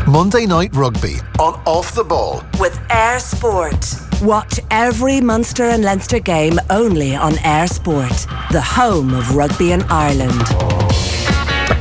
Monday Night Rugby on Off the Ball with Eir Sport. Watch every Munster and Leinster game only on Eir Sport, the home of rugby in Ireland.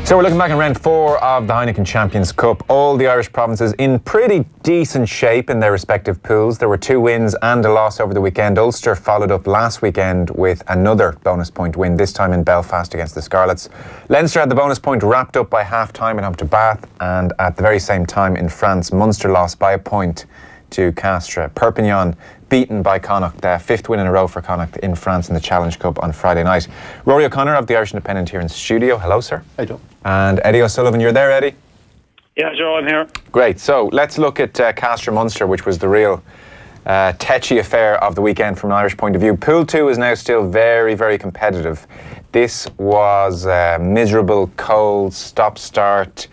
So we're looking back in round 4 of the Heineken Champions Cup. All the Irish provinces in pretty decent shape in their respective pools. There were 2 wins and a loss over the weekend. Ulster followed up last weekend with another bonus point win, this time in Belfast against the Scarlets. Leinster had the bonus point wrapped up by half-time at home to Bath, and at the very same time in France, Munster lost by a point to Castres. Perpignan beaten by Connacht, their 5th win in a row for Connacht in France in the Challenge Cup on Friday night. Ruaidhri O'Connor of the Irish Independent here in studio. Hello, sir. Hi, Joe. And Eddie O'Sullivan, you're there, Eddie? Yeah, Joe, I'm here. Great. So let's look at Castres Munster, which was the real tetchy affair of the weekend from an Irish point of view. Pool 2 is now still very, very competitive. This was miserable, cold, stop-start,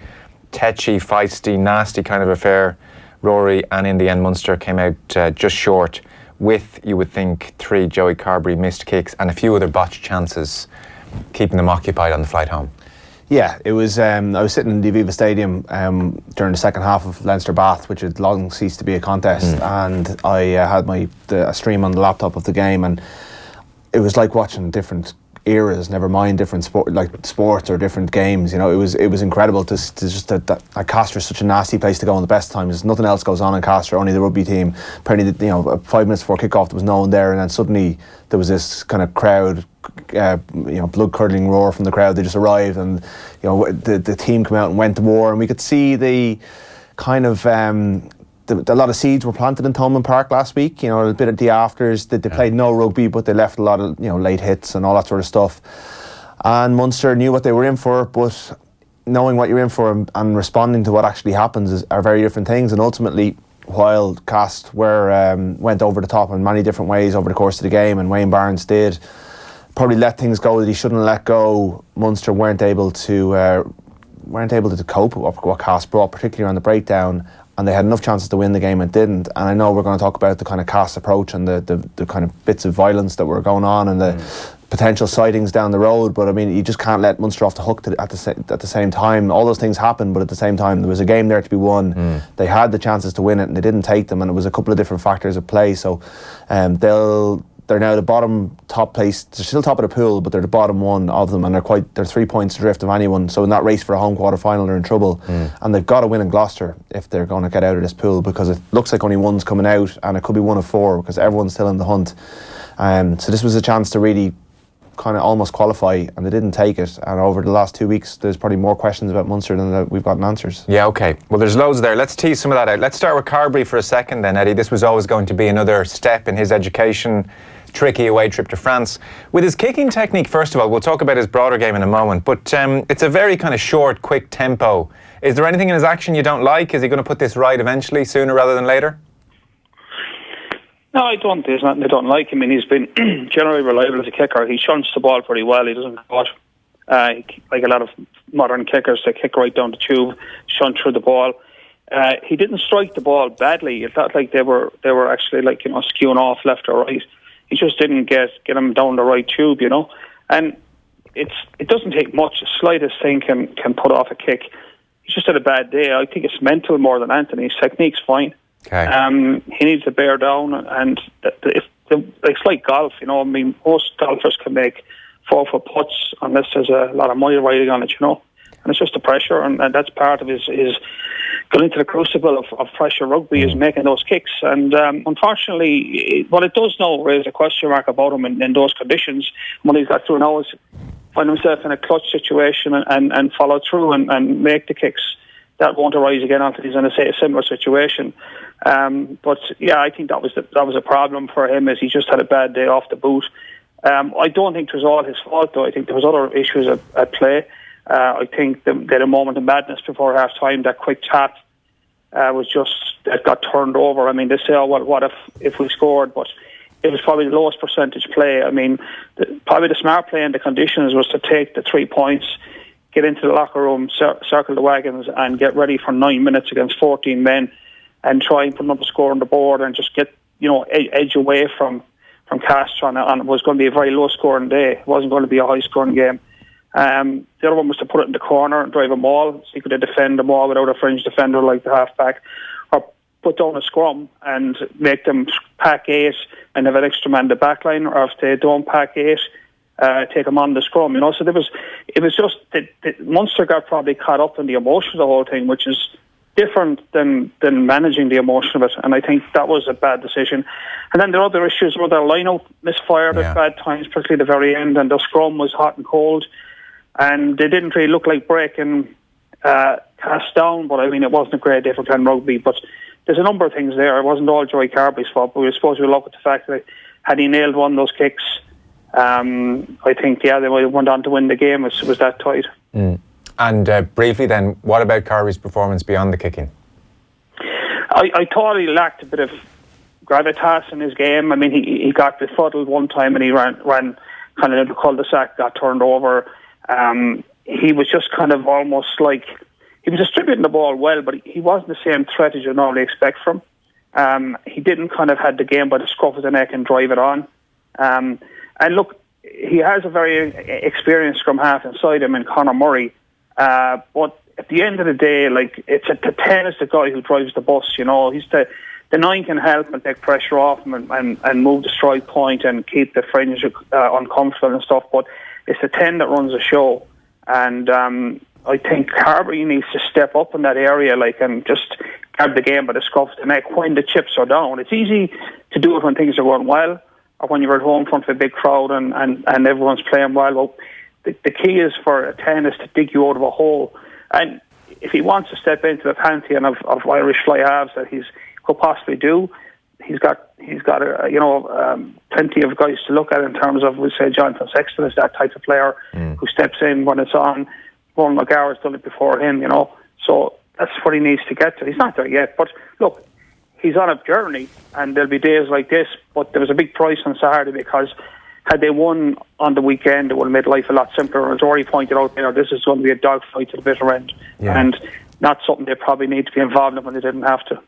tetchy, feisty, nasty kind of affair, Rory, and in the end Munster came out just short with, you would think, 3 Joey Carberry missed kicks and a few other botched chances, keeping them occupied on the flight home. Yeah, it was. I was sitting in the Aviva Stadium during the second half of Leinster Bath, which had long ceased to be a contest, and I had a stream on the laptop of the game, and it was like watching different eras, never mind different sports or different games. You know, it was incredible to just that Castres is such a nasty place to go in the best times. Nothing else goes on in Castres, only the rugby team. Apparently, 5 minutes before kick-off there was no one there, and then suddenly there was this kind of crowd, blood-curdling roar from the crowd. They just arrived, and the team came out and went to war, and we could see the kind of a lot of seeds were planted in Thomond Park last week. A bit of the afters. They played no rugby, but they left a lot of late hits and all that sort of stuff. And Munster knew what they were in for, but knowing what you're in for and responding to what actually happens are very different things. And ultimately, while Castres went over the top in many different ways over the course of the game, and Wayne Barnes did probably let things go that he shouldn't have let go, Munster weren't able to cope with what Castres brought, particularly on the breakdown. And they had enough chances to win the game and didn't. And I know we're going to talk about the kind of Castres approach and the kind of bits of violence that were going on and the potential sightings down the road. But I mean, you just can't let Munster off the hook at the same time. All those things happened, but at the same time, there was a game there to be won. They had the chances to win it and they didn't take them. And it was a couple of different factors at play. So they're now the bottom top place. They're still top of the pool, but they're the bottom one of them, and they're 3 points adrift of anyone. So in that race for a home quarter final, they're in trouble, and they've got to win in Gloucester if they're going to get out of this pool, because it looks like only one's coming out, and it could be one of 4 because everyone's still in the hunt. So this was a chance to really kind of almost qualify, and they didn't take it. And over the last 2 weeks, there's probably more questions about Munster than we've gotten answers. Yeah, okay. Well, there's loads there. Let's tease some of that out. Let's start with Carberry for a second then, Eddie. This was always going to be another step in his education. Tricky away trip to France. With his kicking technique, first of all, we'll talk about his broader game in a moment, but it's a very kind of short, quick tempo. Is there anything in his action you don't like? Is he going to put this right eventually, sooner rather than later? No, I don't. There's nothing I don't like. I mean, he's been generally reliable as a kicker. He shunts the ball pretty well. He doesn't cut. Like a lot of modern kickers, they kick right down the tube, shunt through the ball. He didn't strike the ball badly. It felt like they were actually skewing off left or right. He just didn't get him down the right tube, And it doesn't take much. The slightest thing can put off a kick. He's just had a bad day. I think it's mental more than anything. His technique's fine. Okay. He needs to bear down, and it's like golf, I mean, most golfers can make 4-foot putts unless there's a lot of mile riding on it, And it's just the pressure, and that's part of his going into the crucible of pressure rugby is making those kicks. And unfortunately, what it does now raise a question mark about him in those conditions. What he's got through now is find himself in a clutch situation and follow through and make the kicks. That won't arise again until he's in a similar situation. But yeah, I think that was a problem for him, as he just had a bad day off the boot. I don't think it was all his fault, though. I think there was other issues at play. I think they had a moment of madness before half time. That quick tap that got turned over. I mean, they say, what if we scored? But it was probably the lowest percentage play. I mean, probably the smart play in the conditions was to take the 3 points, get into the locker room, circle the wagons, and get ready for 9 minutes against 14 men, and try and put another score on the board and just get edge away from Castres. And it was going to be a very low scoring day. It wasn't going to be a high scoring game. The other one was to put it in the corner and drive a maul, so you could defend the maul without a fringe defender like the halfback, or put down a scrum and make them pack 8 and have an extra man in the back line, or if they don't pack 8, take them on the scrum. So it was just that Munster got probably caught up in the emotion of the whole thing, which is different than managing the emotion of it, and I think that was a bad decision. And then there are other issues where their line-out misfired at bad times, particularly at the very end, and the scrum was hot and cold, and they didn't really look like breaking cast down, but I mean, it wasn't a great day for Clan Rugby, but there's a number of things there. It wasn't all Joey Carberry's fault, but we suppose we look at the fact that had he nailed one of those kicks, I think, they would have went on to win the game. It was that tight. And briefly then, what about Carberry's performance beyond the kicking? I thought he lacked a bit of gravitas in his game. I mean, he got befuddled one time and he ran kind of in the cul-de-sac, got turned over. He was just kind of almost like, he was distributing the ball well, but he wasn't the same threat as you normally expect from him. He didn't kind of had the game by the scruff of the neck and drive it on. And look, he has a very experienced scrum half inside him in Conor Murray. But at the end of the day, like, it's the 10 is the guy who drives the bus. He's the 9 can help and take pressure off him and move the strike point and keep the fringe uncomfortable and stuff. But it's the 10 that runs the show, and I think Carberry needs to step up in that area, and just grab the game by the scruff of the neck when the chips are down. It's easy to do it when things are going well, or when you're at home in front of a big crowd and everyone's playing well. Well, the key is for a 10 is to dig you out of a hole. And if he wants to step into the pantheon of Irish fly halves that he could possibly do, he's got plenty of guys to look at in terms of, we say, Jonathan Sexton is that type of player who steps in when it's on. Ron McGarrett's done it before him, So that's what he needs to get to. He's not there yet, but look, he's on a journey, and there'll be days like this. But there was a big price on Saturday, because had they won on the weekend, it would have made life a lot simpler. As Rory pointed out there, this is going to be a dogfight to the bitter end, and not something they probably need to be involved in when they didn't have to.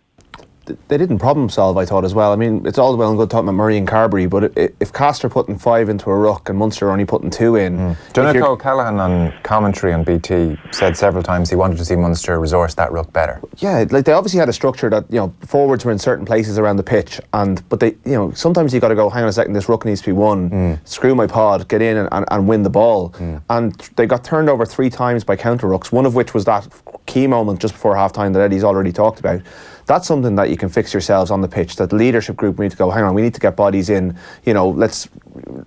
They didn't problem solve, I thought, as well. I mean, it's all well and good talking about Murray and Carberry, but if Castres putting 5 into a ruck and Munster only putting 2 in... Donnacha O'Callaghan on commentary on BT said several times he wanted to see Munster resource that ruck better. Yeah, they obviously had a structure that, forwards were in certain places around the pitch, but they, sometimes you got to go, hang on a second, this ruck needs to be won, screw my pod, get in and win the ball. And they got turned over 3 times by counter rucks, one of which was that key moment just before half-time that Eddie's already talked about. That's something that you can fix yourselves on the pitch, that the leadership group need to go, hang on, we need to get bodies in, let's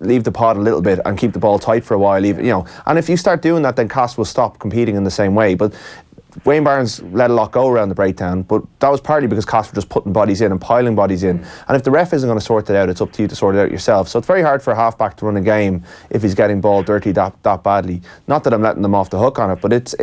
leave the pod a little bit and keep the ball tight for a while, and if you start doing that, then Castres will stop competing in the same way. But Wayne Barnes let a lot go around the breakdown, but that was partly because Castres were just putting bodies in and piling bodies in. And if the ref isn't going to sort it out, it's up to you to sort it out yourself. So it's very hard for a halfback to run a game if he's getting ball dirty that badly. Not that I'm letting them off the hook on it, but it's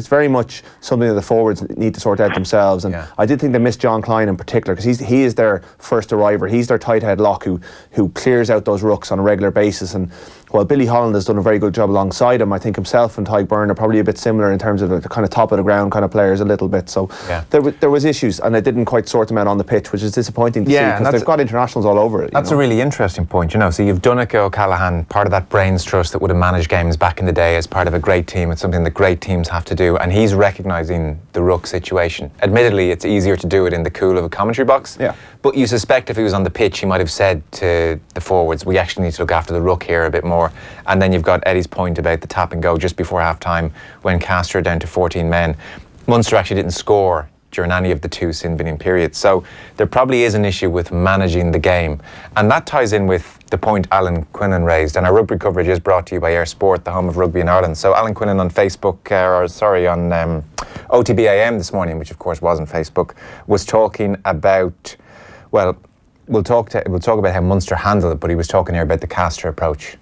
very much something that the forwards need to sort out themselves. And I did think they missed John Klein in particular, because he is their first arriver. He's their tight head lock who clears out those rucks on a regular basis. And while Billy Holland has done a very good job alongside him, I think himself and Tyke Byrne are probably a bit similar in terms of the kind of top of the ground kind of players a little bit. So there was issues, and they didn't quite sort them out on the pitch, which is disappointing to see, because they've got internationals all over it. That's a really interesting point, So you've Donnacha O'Callaghan, part of that brains trust that would have managed games back in the day as part of a great team. It's something that great teams have to do, and he's recognising the ruck situation. Admittedly, it's easier to do it in the cool of a commentary box. But you suspect if he was on the pitch, he might have said to the forwards, we actually need to look after the ruck here a bit more. And then you've got Eddie's point about the tap and go just before half-time when Castres are down to 14 men. Munster actually didn't score during any of the 2 Sinbinian periods. So there probably is an issue with managing the game. And that ties in with the point Alan Quinlan raised. And our rugby coverage is brought to you by Eir Sport, the home of rugby in Ireland. So Alan Quinlan on Facebook, on OTBAM this morning, which of course wasn't Facebook, was talking about, well, we'll talk about how Munster handled it, but he was talking here about the Castres approach.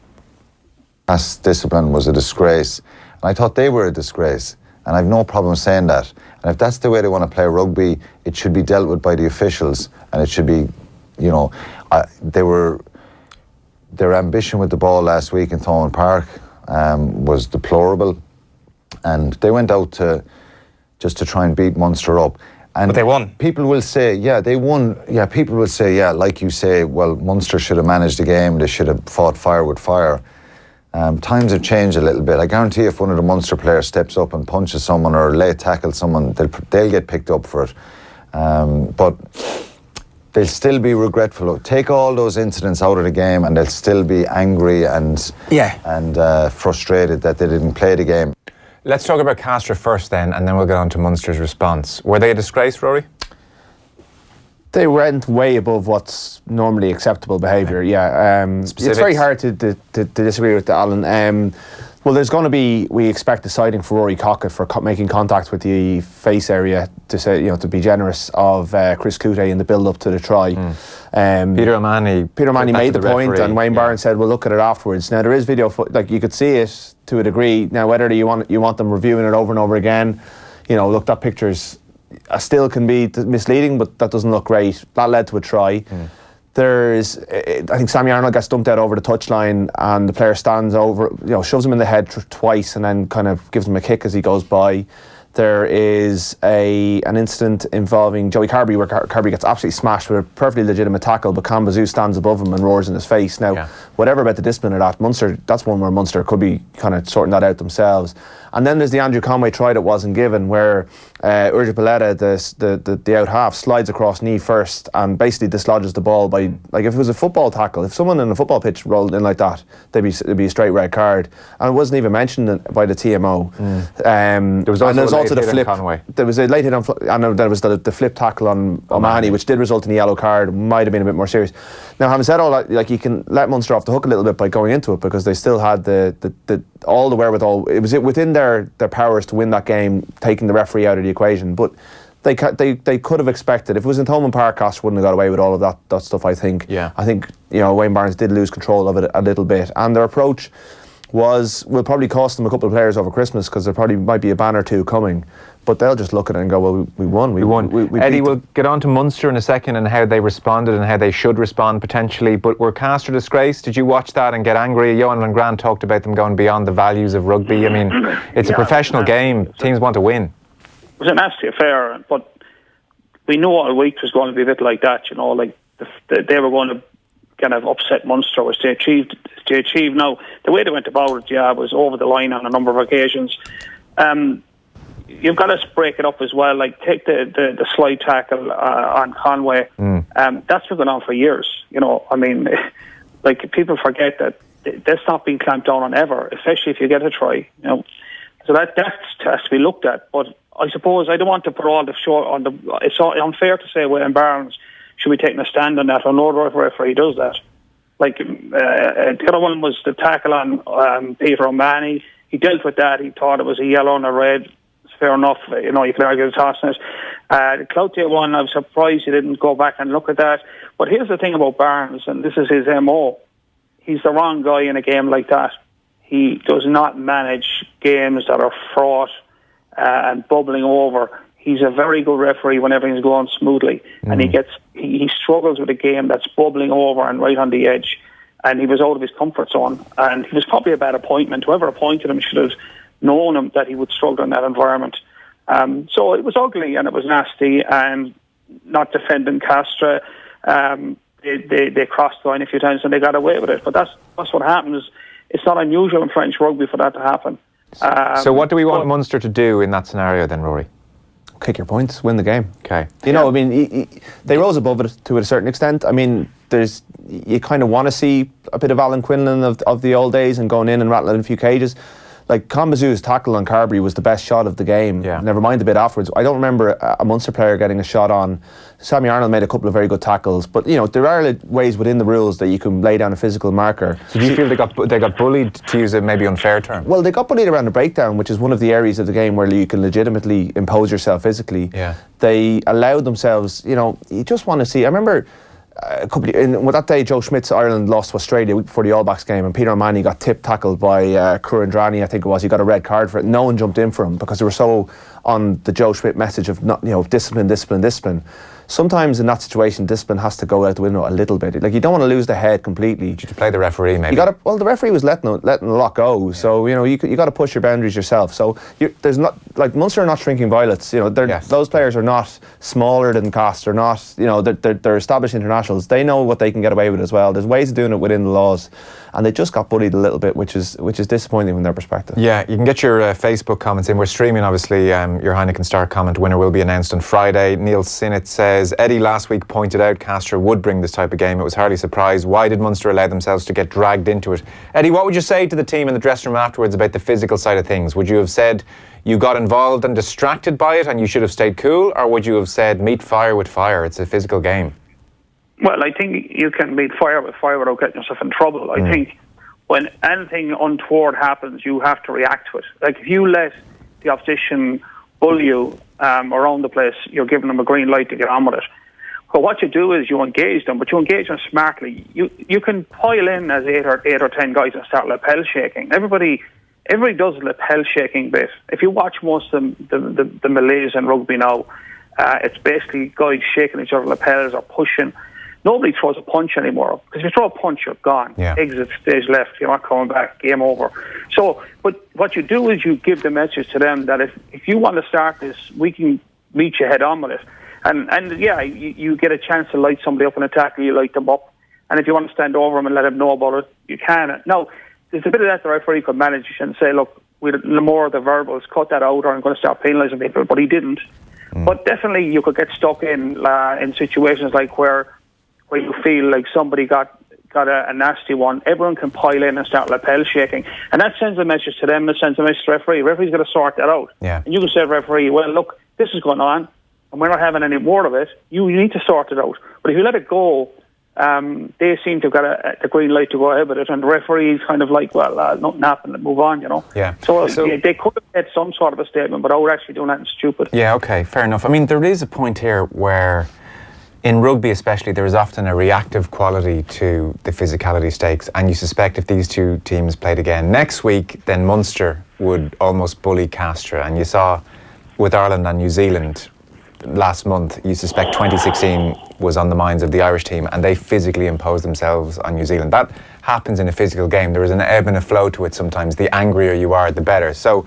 Mass discipline was a disgrace, and I thought they were a disgrace, and I've no problem saying that. And if that's the way they want to play rugby, it should be dealt with by the officials, and it should be, their ambition with the ball last week in Thomond Park was deplorable, and they went out to try and beat Munster up. And but they won. People will say, they won. Yeah, people will say, like you say, well, Munster should have managed the game. They should have fought fire with fire. Times have changed a little bit. I guarantee if one of the Munster players steps up and punches someone or late tackles someone, they'll get picked up for it. But they'll still be regretful. Take all those incidents out of the game and they'll still be angry and frustrated that they didn't play the game. Let's talk about Castres first then, and then we'll get on to Munster's response. Were they a disgrace, Rory? They went way above what's normally acceptable behaviour. Yeah, it's very hard to disagree with that, Alan. Well, there's going to be, we expect a citing for Rory Cockett for making contact with the face area, to say, to be generous, of Chris Coute in the build-up to the try. Peter O'Mahony made the point, and Wayne Barnes said, "We'll look at it afterwards." Now there is video, like you could see it to a degree. Now whether you want them reviewing it over and over again, look, that picture's still can be misleading, but that doesn't look great. That led to a try. I think Sammy Arnold gets dumped out over the touchline, and the player stands over, shoves him in the head twice, and then kind of gives him a kick as he goes by. There is an incident involving Joey Carby where Carby gets absolutely smashed with a perfectly legitimate tackle, but Kambazoo stands above him and roars in his face. Now, whatever about the discipline of that, Munster, that's one where Munster could be kind of sorting that out themselves. And then there's the Andrew Conway try that wasn't given, where Urja Paletta, the out half, slides across knee first and basically dislodges the ball by, like, if it was a football tackle, if someone in a football pitch rolled in like that, it'd be a straight red card. And it wasn't even mentioned by the TMO. There was also the flip. Conway. There was a late hit on, and there was the flip tackle on O'Mahony, which did result in a yellow card. Might have been a bit more serious. Now, having said all that, like, you can let Munster off the hook a little bit by going into it, because they still had all the wherewithal. It was within their powers to win that game, taking the referee out of the equation. But they could have expected, if it was in Thomond Park, Castres wouldn't have got away with all of that stuff. I think. Yeah. I think Wayne Barnes did lose control of it a little bit, and their approach will probably cost them a couple of players over Christmas, because there probably might be a ban or two coming. But they'll just look at it and go, well, we won. We won. Eddie, we'll get on to Munster in a second and how they responded and how they should respond potentially. But were Castres a disgrace? Did you watch that and get angry? Johan Van Grant talked about them going beyond the values of rugby. I mean, it's a professional game. Teams want to win. It was a nasty affair, but we knew all week was going to be a bit like that. Like they were going to kind of upset Munster, which they achieved. Now, the way they went about it, was over the line on a number of occasions. You've got to break it up as well. Like, take the slide tackle on Conway. That's been going on for years. I mean, like, people forget that that's not been clamped down on ever, especially if you get a try. So that has to be looked at. But I suppose I don't want to put all the short on the. It's unfair to say Wayne Barnes should be taking a stand on that, or no referee does that. Like, the other one was the tackle on Peter O'Mahony. He dealt with that. He thought it was a yellow and a red. Fair enough, you can argue the toss in it. The Cloutier one, I'm surprised he didn't go back and look at that. But here's the thing about Barnes, and this is his MO. He's the wrong guy in a game like that. He does not manage games that are fraught and bubbling over. He's a very good referee when everything's going smoothly, and he struggles with a game that's bubbling over and right on the edge. And he was out of his comfort zone, and he was probably a bad appointment. Whoever appointed him should have known him that he would struggle in that environment. So it was ugly and it was nasty, and not defending Castres. They crossed the line a few times and they got away with it. But that's what happens. It's not unusual in French rugby for that to happen. So what do we want Munster to do in that scenario then, Rory? Kick your points, win the game. Okay. I mean, they rose above it to a certain extent. I mean, you kind of want to see a bit of Alan Quinlan of the old days and going in and rattling a few cages. Like, Kambazoo's tackle on Carberry was the best shot of the game. Yeah. Never mind the bit afterwards. I don't remember a Munster player getting a shot on. Sammy Arnold made a couple of very good tackles, but there are ways within the rules that you can lay down a physical marker. So do you feel they got bullied, to use a maybe unfair term? Well, they got bullied around the breakdown, which is one of the areas of the game where you can legitimately impose yourself physically. Yeah. They allowed themselves. You just want to see. I remember. That day, Joe Schmidt's Ireland lost to Australia before the All Blacks game, and Peter O'Mahony got tackled by Kurandrani, I think it was. He got a red card for it. No one jumped in for him because they were so on the Joe Schmidt message of not, discipline. sometimes in that situation, discipline has to go out the window a little bit. Like, you don't want to lose the head completely. To play the referee, maybe. The referee was letting a lot go. Yeah. So you got to push your boundaries yourself. So there's not, like, Munster are not shrinking violets. Those players are not smaller than Castres. They're not. They're established internationals. They know what they can get away with as well. There's ways of doing it within the laws, and they just got bullied a little bit, which is disappointing from their perspective. Yeah, you can get your Facebook comments in. We're streaming, obviously. Your Heineken Star comment winner will be announced on Friday. Neil Sinnott says, Eddie last week pointed out Castres would bring this type of game. It was hardly surprised. Why did Munster allow themselves to get dragged into it? Eddie, what would you say to the team in the dressing room afterwards about the physical side of things? Would you have said you got involved and distracted by it and you should have stayed cool? Or would you have said meet fire with fire? It's a physical game. Well, I think you can meet fire with fire without getting yourself in trouble. I think when anything untoward happens, you have to react to it. Like, if you let the opposition bully you around the place, you're giving them a green light to get on with it. Well, what you do is you engage them, but you engage them smartly. You can pile in as eight or 10 guys and start lapel shaking. Everybody does a lapel shaking bit. If you watch most of the Malays in rugby now, it's basically guys shaking each other lapels or pushing. Nobody throws a punch anymore, because if you throw a punch, you're gone. Yeah. Exit stage left, you're not coming back, game over. So, but what you do is you give the message to them that if you want to start this, we can meet you head on with it. And yeah, you get a chance to light somebody up in a tackle, you light them up. And if you want to stand over them and let them know about it, you can. Now, there's a bit of that the referee could manage and say, look, the more of the verbals, cut that out, or I'm going to start penalising people, but he didn't. But definitely you could get stuck in situations like where you feel like somebody got a nasty one. Everyone can pile in and start lapel shaking, and that sends a message to them. It sends a message to the referee. The referee's got to sort that out. Yeah. And you can say to the referee, well, look, this is going on and we're not having any more of it. You need to sort it out. But if you let it go, they seem to have got the green light to go ahead with it, and the referee's kind of like, well, nothing happened, move on, Yeah. So they could have had some sort of a statement without actually doing anything stupid. Yeah, okay, fair enough. I mean, there is a point here where, in rugby especially, there is often a reactive quality to the physicality stakes, and you suspect if these two teams played again next week, then Munster would almost bully Castres. And you saw with Ireland and New Zealand last month, you suspect 2016 was on the minds of the Irish team, and they physically imposed themselves on New Zealand. That happens in a physical game. There is an ebb and a flow to it sometimes. The angrier you are, the better. So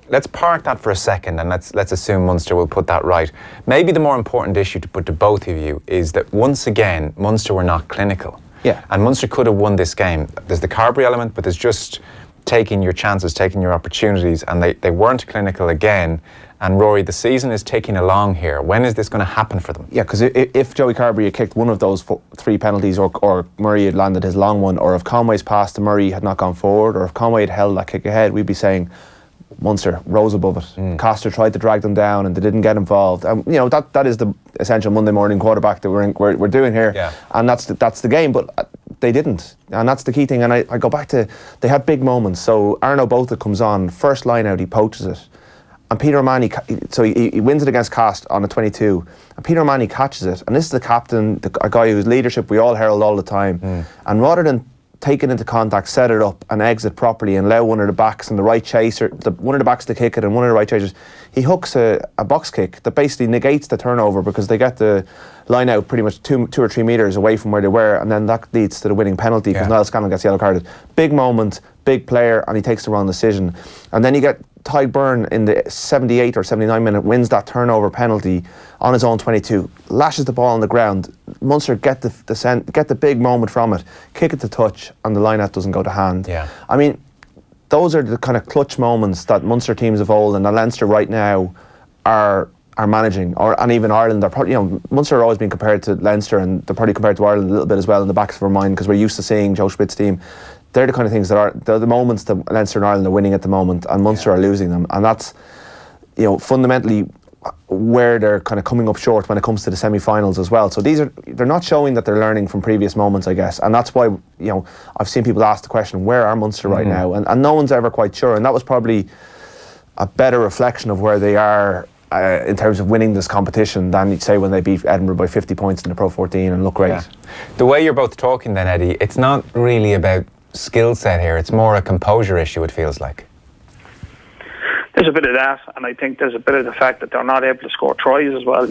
let's park that for a second, and let's assume Munster will put that right. Maybe the more important issue to put to both of you is that once again, Munster were not clinical. Yeah. And Munster could have won this game. There's the Carberry element, but there's just taking your chances, taking your opportunities, and they weren't clinical again. And Rory, the season is taking along here. When is this going to happen for them? Yeah, because if Joey Carberry had kicked one of those 3 penalties, or Murray had landed his long one, or if Conway's pass to Murray had not gone forward, or if Conway had held that kick ahead, we'd be saying Munster rose above it. Castres tried to drag them down and they didn't get involved. And that is the essential Monday morning quarterback that we're doing here. Yeah. And that's the game, but they didn't. And that's the key thing. And I go back to, they had big moments. So Arno Botha comes on, first line out, he poaches it. And Peter O'Mahony, so he wins it against Castres on a 22. And Peter O'Mahony catches it. And this is the captain, a guy whose leadership we all herald all the time. And rather than take it into contact, set it up and exit properly and allow one of the backs and the right chaser, one of the backs to kick it and one of the right chasers, he hooks a box kick that basically negates the turnover, because they get the line out pretty much two or 3 metres away from where they were, and then that leads to the winning penalty because Niall Scanlon gets yellow carded. Big moment, big player, and he takes the wrong decision. And then you get Ty Byrne in the 78 or 79 minute, wins that turnover penalty on his own 22, lashes the ball on the ground. Munster get the big moment from it, kick it to touch, and the line out doesn't go to hand. Yeah. I mean, those are the kind of clutch moments that Munster teams of old and the Leinster right now are managing, and even Ireland are probably, Munster are always being compared to Leinster, and they're probably compared to Ireland a little bit as well in the backs of our mind, because we're used to seeing Joe Schmidt's team. They're the kind of things that are the moments that Leinster and Ireland are winning at the moment, and Munster are losing them, and that's fundamentally where they're kind of coming up short when it comes to the semi-finals as well. So they're not showing that they're learning from previous moments, I guess, and that's why I've seen people ask the question, where are Munster right now, and no one's ever quite sure, and that was probably a better reflection of where they are in terms of winning this competition than you'd say when they beat Edinburgh by 50 points in the Pro 14 and look great. Yeah. The way you're both talking then, Eddie, it's not really about skill set here, it's more a composure issue, it feels like. There's a bit of that, and I think there's a bit of the fact that they're not able to score tries as well.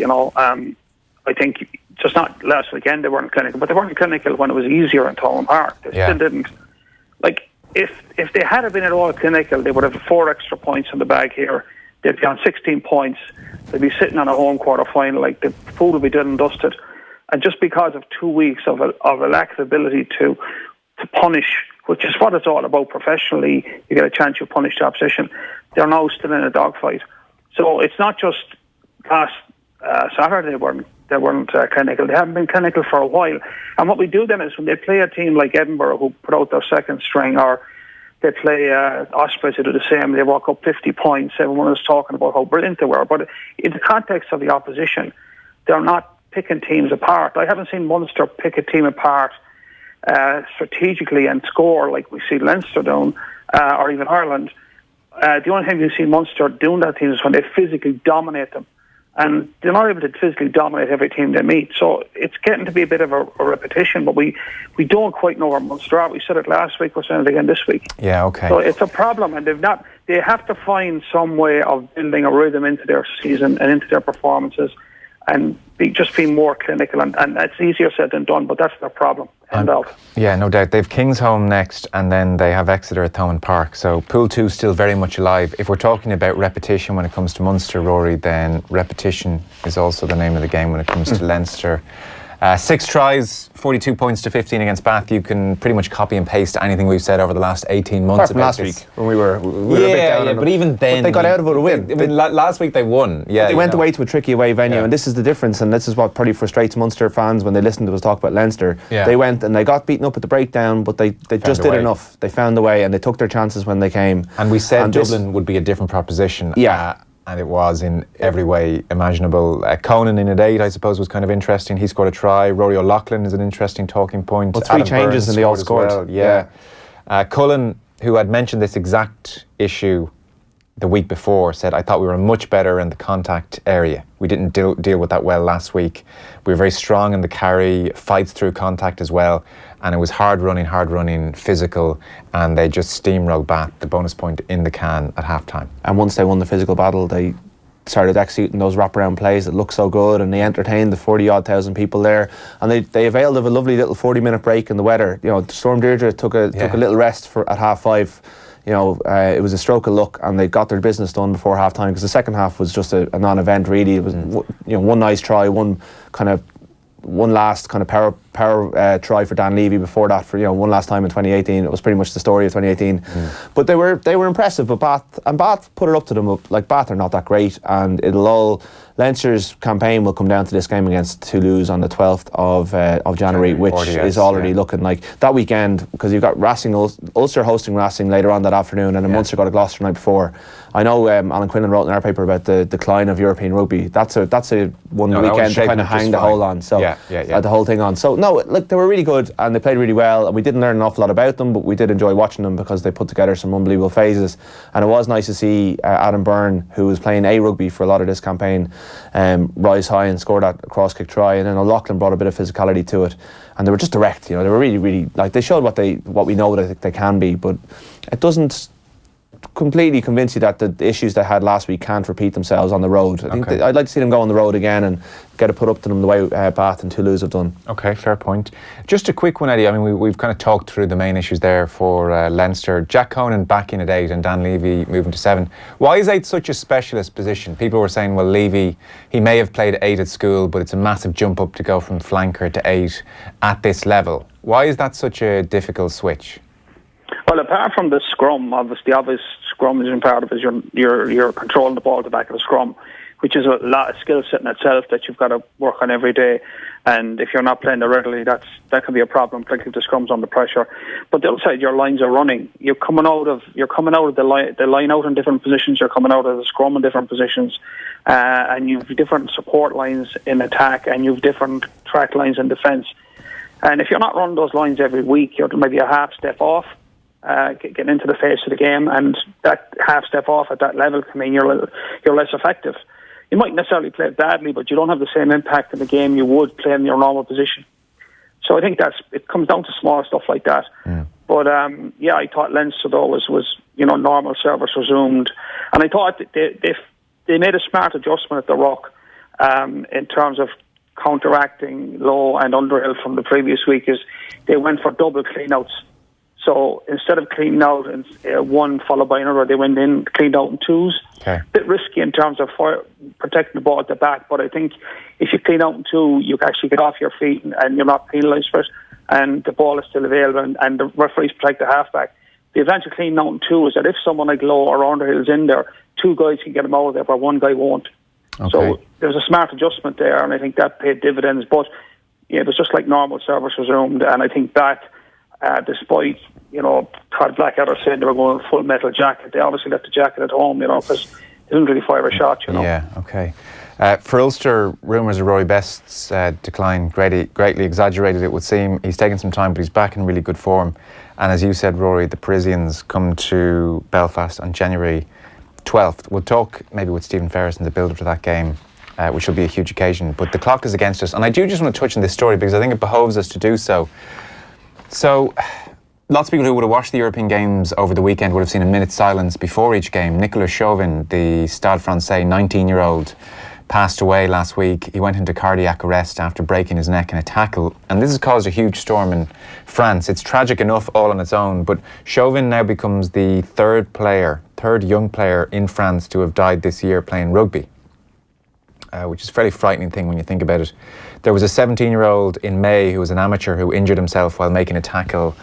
I think just not last weekend they weren't clinical, but they weren't clinical when it was easier in Thomond Park. They still didn't. Like, if they had been at all clinical, they would have 4 extra points in the bag here. They'd be on 16 points. They'd be sitting on a home quarter final. Like, the food would be done and dusted. And just because of 2 weeks of a lack of ability to punish, which is what it's all about professionally, you get a chance, you punish the opposition. They're now still in a dogfight. So it's not just last Saturday they weren't clinical. They haven't been clinical for a while. And what we do then is when they play a team like Edinburgh, who put out their second string, or they play Ospreys, who do the same, they walk up 50 points. Everyone is talking about how brilliant they were. But in the context of the opposition, they're not picking teams apart. I haven't seen Munster pick a team apart strategically and score like we see Leinster doing, or even Ireland. The only time you see Munster doing that team is when they physically dominate them. And they're not able to physically dominate every team they meet. So it's getting to be a bit of a repetition, but we don't quite know where Munster are. We said it last week, we're saying it again this week. Yeah, okay. So it's a problem, and they have to find some way of building a rhythm into their season and into their performances, and just be more clinical. And that's easier said than done, but that's their problem. Yeah, no doubt. They've King's home next, and then they have Exeter at Thomond Park. So Pool 2 still very much alive. If we're talking about repetition when it comes to Munster, Rory, then repetition is also the name of the game when it comes to Leinster. 6 tries, 42 points to 15 against Bath. You can pretty much copy and paste anything we've said over the last 18 months. Apart from last week, when we were a bit down. But even then, they got out of it a win. Last week they won. Yeah, they went away to a tricky away venue, and this is the difference. And this is what probably frustrates Munster fans when they listen to us talk about Leinster. Yeah. They went and they got beaten up at the breakdown, but they just did enough. They found a way, and they took their chances when they came. And we said Dublin would be a different proposition. Yeah. And it was in every way imaginable. Conan in at 8, I suppose, was kind of interesting. He scored a try. Rory O'Loughlin is an interesting talking point. Well, 3 changes and they all scored. Well. Yeah. Cullen, who had mentioned this exact issue the week before, said, I thought we were much better in the contact area. We didn't deal with that well last week. We were very strong in the carry, fights through contact as well. And it was hard running, physical, and they just steamrolled Bath, the bonus point in the can at half-time. And once they won the physical battle, they started executing those wraparound plays that looked so good, and they entertained the 40-odd thousand people there. And they availed of a lovely little 40-minute break in the weather. You know, Storm Deirdre took a little rest at half-5. You know, it was a stroke of luck, and they got their business done before half-time, because the second half was just a non-event, really. It was one nice try, one last kind of power try for Dan Levy before that, for one last time in 2018. It was pretty much the story of 2018. But they were impressive. But Bath put it up to them. Like, Bath are not that great, and Leinster's campaign will come down to this game against Toulouse on the 12th of January, which is already looking like that weekend, because you've got Ulster hosting Racing later on that afternoon, and then Munster got a Gloucester night before. I know Alan Quinlan wrote in our paper about the decline of European rugby. That's a weekend to kind of hang the whole on. So the whole thing on. So no, look, they were really good and they played really well, and we didn't learn an awful lot about them, but we did enjoy watching them because they put together some unbelievable phases. And it was nice to see Adam Byrne, who was playing A rugby for a lot of this campaign, rise high and score that cross kick try, and then O'Loughlin brought a bit of physicality to it, and they were just direct. They were really, really, like, they showed what we know that they can be, but it doesn't completely convince you that the issues they had last week can't repeat themselves on the road. I think I'd like to see them go on the road again and get it put up to them the way Bath and Toulouse have done. Okay, fair point. Just a quick one, Eddie. I mean, we've kind of talked through the main issues there for Leinster. Jack Conan back in at 8 and Dan Levy moving to 7. Why is 8 such a specialist position? People were saying, well, Levy, he may have played 8 at school, but it's a massive jump up to go from flanker to 8 at this level. Why is that such a difficult switch? Well, apart from the scrum, obviously, the obvious scrum is part of it. You're controlling the ball at the back of the scrum, which is a lot of skill set in itself that you've got to work on every day. And if you're not playing it regularly, that can be a problem, particularly if the scrum's under pressure. But the other side, your lines are running. You're coming out of the line out in different positions. You're coming out of the scrum in different positions, and you've different support lines in attack, and you've different track lines in defence. And if you're not running those lines every week, you're maybe a half step off. Getting into the face of the game, and that half step off at that level can mean you're less effective. You might necessarily play badly, but you don't have the same impact in the game you would play in your normal position. So I think it comes down to small stuff like that. Yeah. But I thought Leinster though was normal service resumed, and I thought they made a smart adjustment at the ruck in terms of counteracting Low and Underhill from the previous week is they went for double clean-outs. So instead of cleaning out in one followed by another, they went in, cleaned out in twos. Okay. A bit risky in terms of protecting the ball at the back, but I think if you clean out in two, you can actually get off your feet and you're not penalised for it, and the ball is still available, and the referees protect the halfback. The advantage of cleaning out in two is that if someone like Low or Underhill is in there, two guys can get them out of there, but one guy won't. Okay. So there's a smart adjustment there, and I think that paid dividends. But yeah, it was just like normal service resumed, and I think that, despite Todd Blackadder saying they were going full metal jacket, they obviously left the jacket at home, because they didn't really fire a shot. Yeah. Okay. For Ulster, rumours of Rory Best's decline greatly exaggerated, it would seem. He's taken some time, but he's back in really good form. And as you said, Rory, the Parisians come to Belfast on January 12th. We'll talk maybe with Stephen Ferris in the build-up to that game, which will be a huge occasion. But the clock is against us. And I do just want to touch on this story because I think it behoves us to do so. So, lots of people who would have watched the European Games over the weekend would have seen a minute's silence before each game. Nicolas Chauvin, the Stade Francais 19-year-old, passed away last week. He went into cardiac arrest after breaking his neck in a tackle, and this has caused a huge storm in France. It's tragic enough all on its own, but Chauvin now becomes the third young player in France to have died this year playing rugby, which is a fairly frightening thing when you think about it. There was a 17-year-old in May who was an amateur who injured himself while making a tackle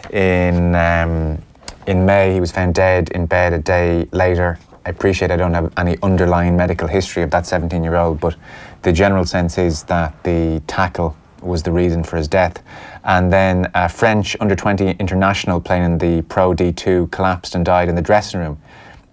in May. He was found dead in bed a day later. I appreciate I don't have any underlying medical history of that 17-year-old, but the general sense is that the tackle was the reason for his death. And then a French under-20 international playing in the Pro D2 collapsed and died in the dressing room.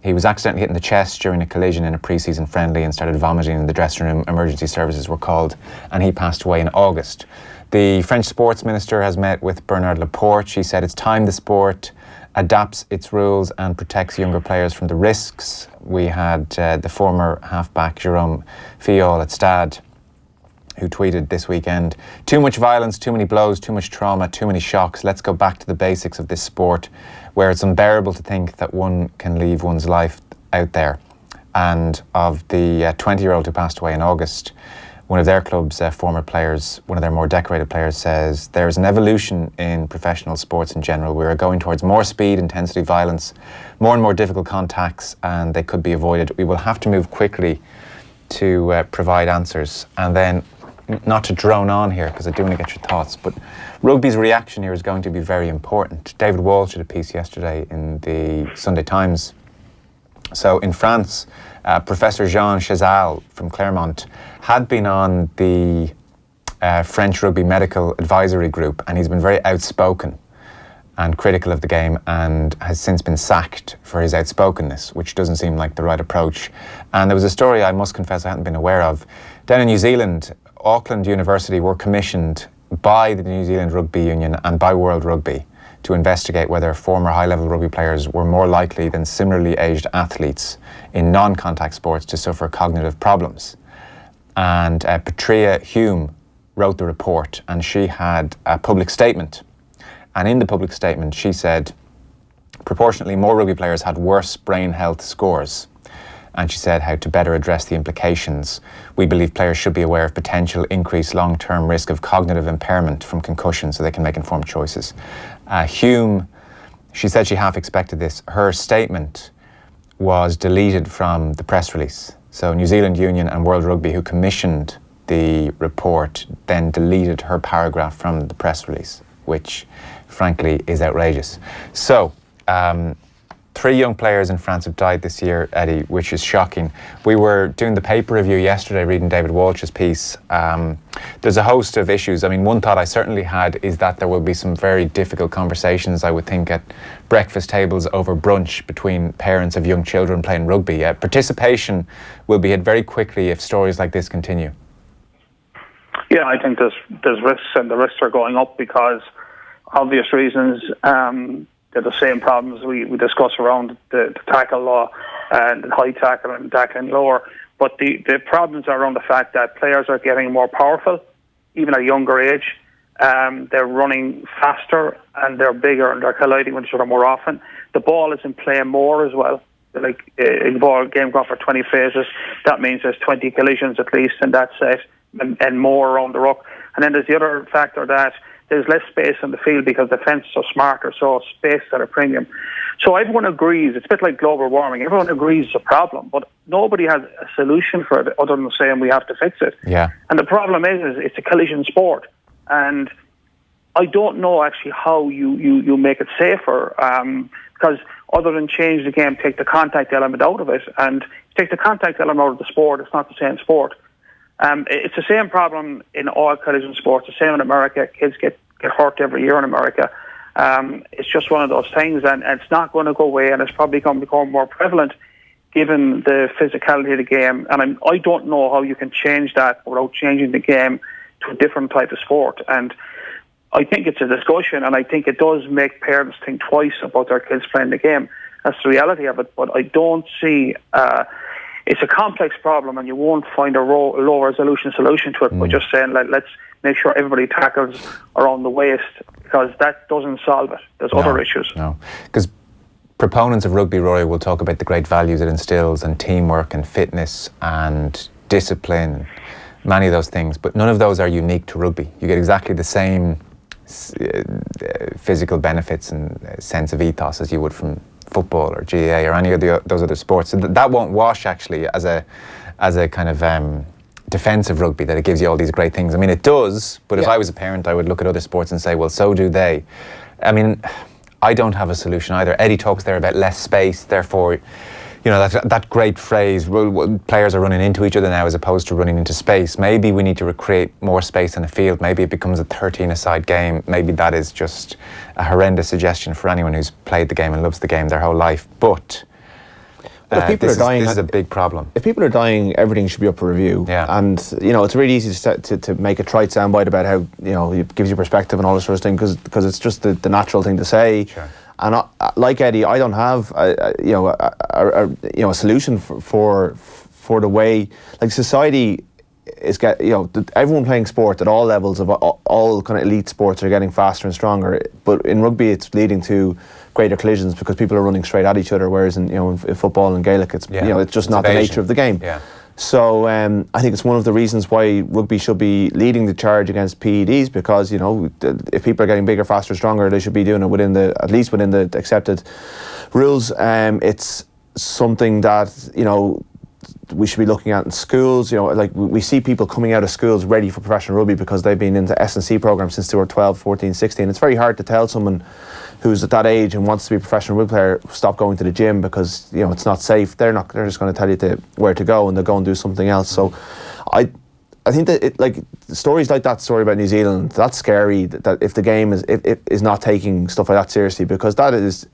He was accidentally hit in the chest during a collision in a pre-season friendly and started vomiting in the dressing room. Emergency services were called and he passed away in August. The French sports minister has met with Bernard Laporte. She said it's time the sport adapts its rules and protects younger players from the risks. We had the former halfback Jérôme Fiol at Stade, who tweeted this weekend, "Too much violence, too many blows, too much trauma, too many shocks. Let's go back to the basics of this sport, where it's unbearable to think that one can leave one's life out there." And of the 20-year-old who passed away in August, one of their club's former players, one of their more decorated players, says, "There's an evolution in professional sports in general. We are going towards more speed, intensity, violence, more and more difficult contacts, and they could be avoided. We will have to move quickly to provide answers." And then, not to drone on here, because I do want to get your thoughts, but rugby's reaction here is going to be very important. David Walsh did a piece yesterday in the Sunday Times. So in France, Professor Jean Chazal from Clermont had been on the French Rugby Medical Advisory Group, and he's been very outspoken and critical of the game and has since been sacked for his outspokenness, which doesn't seem like the right approach. And there was a story I must confess I hadn't been aware of. Down in New Zealand, Auckland University were commissioned by the New Zealand Rugby Union and by World Rugby to investigate whether former high-level rugby players were more likely than similarly aged athletes in non-contact sports to suffer cognitive problems. And Patria Hume wrote the report, and she had a public statement. And in the public statement, she said, proportionately more rugby players had worse brain health scores. And she said how to better address the implications. We believe players should be aware of potential increased long-term risk of cognitive impairment from concussion so they can make informed choices. Hume, she said she half expected this. Her statement was deleted from the press release. So New Zealand Union and World Rugby, who commissioned the report, then deleted her paragraph from the press release, which frankly is outrageous. So, 3 young players in France have died this year, Eddie, which is shocking. We were doing the paper review yesterday, reading David Walsh's piece. There's a host of issues. I mean, one thought I certainly had is that there will be some very difficult conversations, I would think, at breakfast tables over brunch between parents of young children playing rugby. Participation will be hit very quickly if stories like this continue. Yeah, I think there's risks, and the risks are going up because obvious reasons. They're the same problems we discuss around the tackle law and high tackle and tackling lower. But the problems are around the fact that players are getting more powerful, even at a younger age. They're running faster and they're bigger and they're colliding with each other more often. The ball is in play more as well. Like a ball game gone for 20 phases, that means there's 20 collisions at least in that set. and more around the ruck. And then there's the other factor that there's less space on the field because the fence is so smarter, so space at a premium. So everyone agrees, it's a bit like global warming, everyone agrees it's a problem, but nobody has a solution for it other than saying we have to fix it. Yeah. And the problem is it's a collision sport, and I don't know actually how you make it safer, because other than change the game, take the contact element out of it, and take the contact element out of the sport, it's not the same sport. It's the same problem in all collision sports, the same in America. Kids get hurt every year in America. It's just one of those things, and it's not going to go away, and it's probably going to become more prevalent given the physicality of the game. And I don't know how you can change that without changing the game to a different type of sport. And I think it's a discussion, and I think it does make parents think twice about their kids playing the game. That's the reality of it. But I don't see... it's a complex problem, and you won't find a low-resolution solution to it by just saying, let's make sure everybody tackles around the waist, because that doesn't solve it. There's other issues. No, because proponents of rugby, Rory, will talk about the great values it instills, and teamwork and fitness and discipline, many of those things, but none of those are unique to rugby. You get exactly the same physical benefits and sense of ethos as you would from football or GAA or any of those other sports. So that won't wash actually as a kind of defensive rugby, that it gives you all these great things. I mean, it does, but if I was a parent, I would look at other sports and say, well, so do they. I mean, I don't have a solution either. Eddie talks there about less space, therefore, you know, that great phrase, players are running into each other now as opposed to running into space. Maybe we need to create more space in the field. Maybe it becomes a 13-a-side game. Maybe that is just a horrendous suggestion for anyone who's played the game and loves the game their whole life. But if people are dying, this is a big problem. If people are dying, everything should be up for review. Yeah. And, you know, it's really easy to make a trite soundbite about how, you know, it gives you perspective and all this sort of thing, because it's just the natural thing to say. Sure. And like Eddie, I don't have a solution for the way, like, society is everyone playing sport at all levels of all kind of elite sports are getting faster and stronger. But in rugby, it's leading to greater collisions because people are running straight at each other. Whereas in football and Gaelic, it's it's just not the nature of the game. Yeah. So I think it's one of the reasons why rugby should be leading the charge against PEDs, because, you know, if people are getting bigger, faster, stronger, they should be doing it at least within the accepted rules. It's something that, you know, we should be looking at in schools. You know, like, we see people coming out of schools ready for professional rugby because they've been into S&C programs since they were 12, 14, 16. It's very hard to tell someone who's at that age and wants to be a professional rugby player, stop going to the gym because, you know, it's not safe. They're just going to tell you where to go, and they'll go and do something else. So I think that stories like that story about New Zealand, that's scary, that if the game is not taking stuff like that seriously, because that is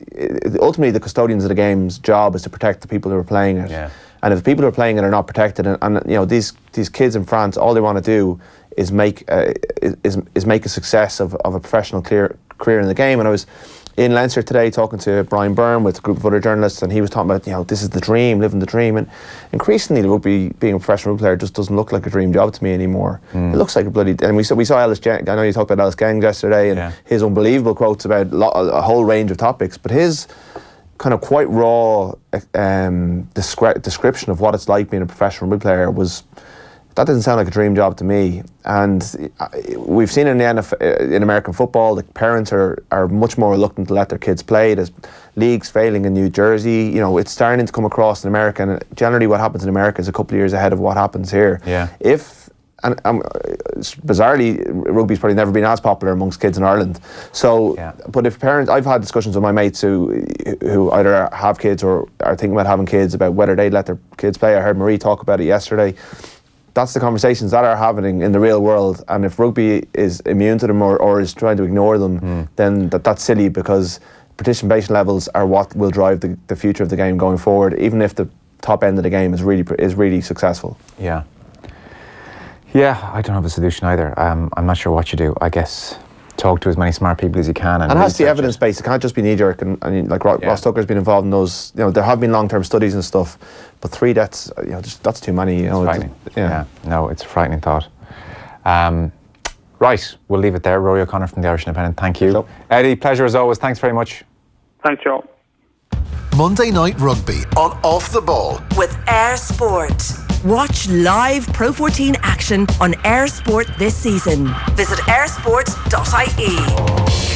ultimately the custodians of the game's job is to protect the people who are playing it. Yeah. And if the people who are playing it are not protected, and you know, these kids in France, all they want to do is make a success of a professional career in the game. And I was in Leinster today talking to Brian Byrne with a group of other journalists, and he was talking about, you know, this is the dream, living the dream. And increasingly, the rugby, being a professional rugby player, just doesn't look like a dream job to me anymore. It looks like a bloody... And we saw Ellis Geng. I know you talked about Ellis Geng yesterday, and his unbelievable quotes about a whole range of topics, but his kind of quite raw description of what it's like being a professional rugby player that doesn't sound like a dream job to me. And we've seen in American football, the parents are much more reluctant to let their kids play. There's leagues failing in New Jersey. You know, it's starting to come across in America, and generally what happens in America is a couple of years ahead of what happens here. Yeah. Bizarrely, rugby's probably never been as popular amongst kids in Ireland. So, but if parents, I've had discussions with my mates who either have kids or are thinking about having kids, about whether they'd let their kids play. I heard Marie talk about it yesterday. That's the conversations that are happening in the real world, and if rugby is immune to them or is trying to ignore them, then that's silly, because participation levels are what will drive the future of the game going forward, even if the top end of the game is really successful. Yeah, I don't have a solution either. I'm not sure what you do. I guess talk to as many smart people as you can, and it has to be evidence based. It can't just be knee jerk. And like Ross Tucker's been involved in those. You know, there have been long term studies and stuff, but 3 deaths, you know, that's too many. You know, it's frightening. No, it's a frightening thought. Right, we'll leave it there. Ruaidhri O'Connor from the Irish Independent. Thank you, Eddie. Pleasure as always. Thanks very much. Thanks, Joe. Monday Night Rugby on Off the Ball with Eir Sport. Watch live Pro 14 action on Eir Sport this season. Visit eirsport.ie.